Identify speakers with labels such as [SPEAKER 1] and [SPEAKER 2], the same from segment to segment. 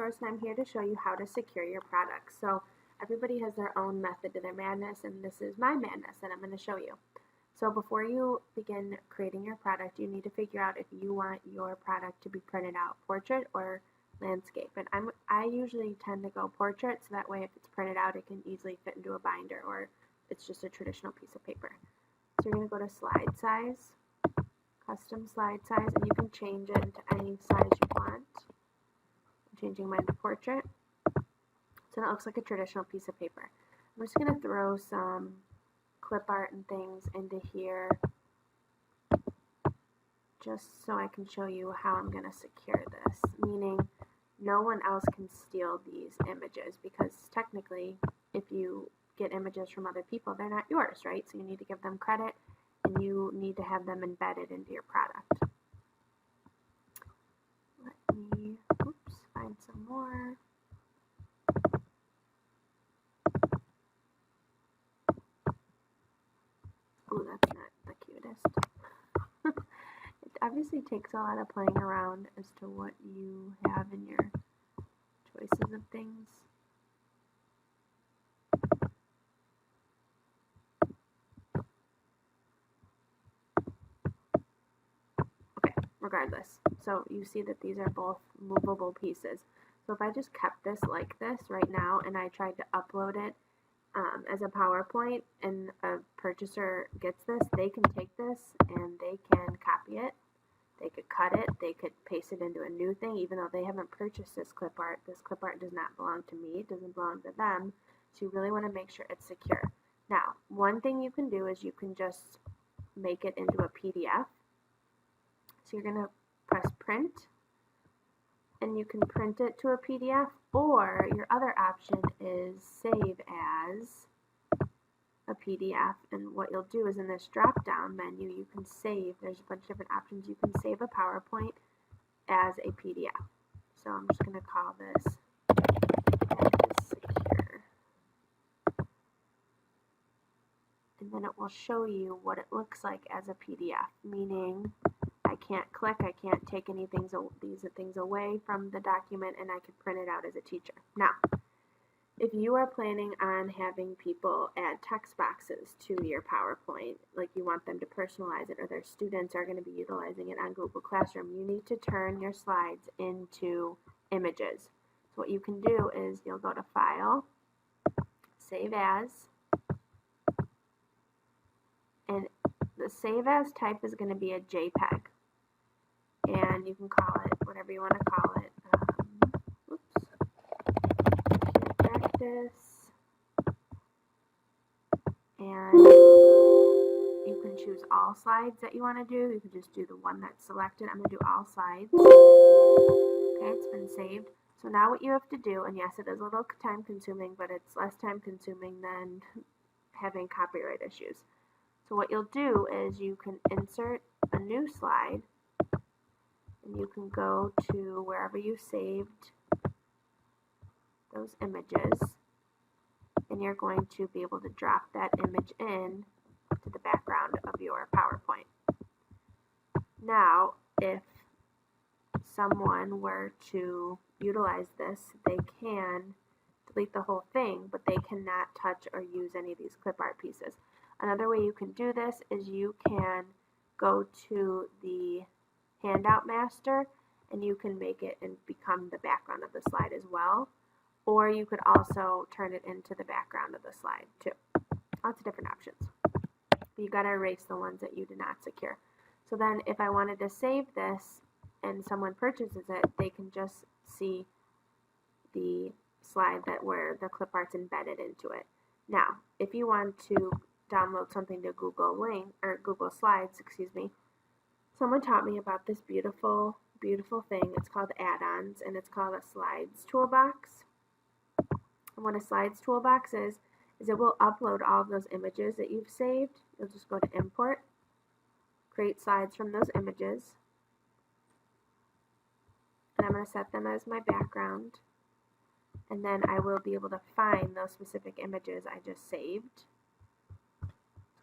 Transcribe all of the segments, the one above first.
[SPEAKER 1] resource, and I'm here to show you how to secure your products. So everybody has their own method to their madness, and this is my madness that I'm going to show you. So before you begin creating your product, you need to figure out if you want your product to be printed out portrait or landscape. And I usually tend to go portrait, so that way if it's printed out, it can easily fit into a binder, or it's just a traditional piece of paper. So you're going to go to slide size, custom slide size, and you can change it into any size you want. I'm changing mine to portrait, so that looks like a traditional piece of paper. I'm just going to throw some clip art and things into here just so I can show you how I'm going to secure this, meaning no one else can steal these images, because technically if you get images from other people, they're not yours, right? So you need to give them credit, and you need to have them embedded into your product. Let me, find some more. Oh, that's not the cutest. It obviously takes a lot of playing around as to what you have in your choices of things. Regardless, so you see that these are both movable pieces. So if I just kept this like this right now and I tried to upload it as a PowerPoint, and a purchaser gets this, they can take this and they can copy it, they could cut it, they could paste it into a new thing, even though they haven't purchased this clip art. This clip art does not belong to me, it doesn't belong to them, so you really want to make sure it's secure. Now, one thing you can do is you can just make it into a PDF. So you're going to press print, and you can print it to a PDF, or your other option is save as a PDF. And what you'll do is in this drop down menu, you can save, there's a bunch of different options, you can save a PowerPoint as a PDF. So I'm just going to call this secure. And then it will show you what it looks like as a PDF, meaning I can't click, I can't take these things away from the document, and I can print it out as a teacher. Now, if you are planning on having people add text boxes to your PowerPoint, like you want them to personalize it, or their students are going to be utilizing it on Google Classroom, you need to turn your slides into images. So what you can do is you'll go to File, Save As, and the Save As type is going to be a JPEG. And you can call it whatever you want to call it. Practice. And you can choose all slides that you want to do. You can just do the one that's selected. I'm going to do all slides. Okay, it's been saved. So now what you have to do, and yes, it is a little time consuming, but it's less time consuming than having copyright issues. So what you'll do is you can insert a new slide, and you can go to wherever you saved those images, and you're going to be able to drop that image in to the background of your PowerPoint. Now, if someone were to utilize this, they can delete the whole thing, but they cannot touch or use any of these clip art pieces. Another way you can do this is you can go to the Handout Master, and you can make it and become the background of the slide as well, or you could also turn it into the background of the slide too. Lots of different options. But you got to erase the ones that you did not secure. So then if I wanted to save this and someone purchases it, they can just see the slide where the clip art's embedded into it. Now, if you want to download something to Google Slides, someone taught me about this beautiful, beautiful thing. It's called add-ons, and it's called a Slides Toolbox. And what a Slides Toolbox is it will upload all of those images that you've saved. You'll just go to Import, create slides from those images, and I'm going to set them as my background. And then I will be able to find those specific images I just saved.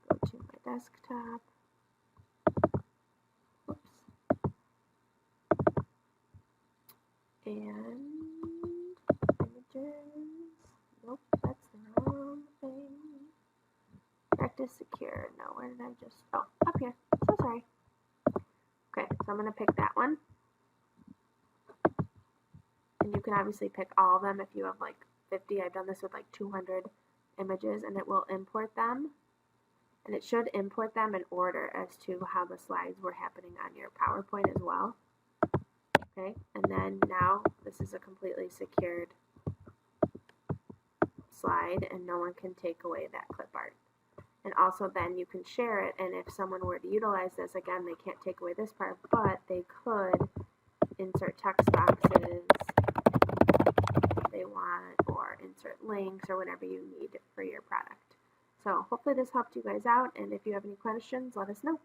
[SPEAKER 1] Let's go to my desktop. And Nope, that's the wrong thing. Practice secure. No, where did I just, oh, up here. So sorry. Okay, so I'm going to pick that one. And you can obviously pick all of them if you have like 50. I've done this with like 200 images, and it will import them. And it should import them in order as to how the slides were happening on your PowerPoint as well. Okay, and then now this is a completely secured slide, and no one can take away that clip art. And also then you can share it, and if someone were to utilize this, again, they can't take away this part, but they could insert text boxes if they want, or insert links or whatever you need for your product. So hopefully this helped you guys out, and if you have any questions, let us know.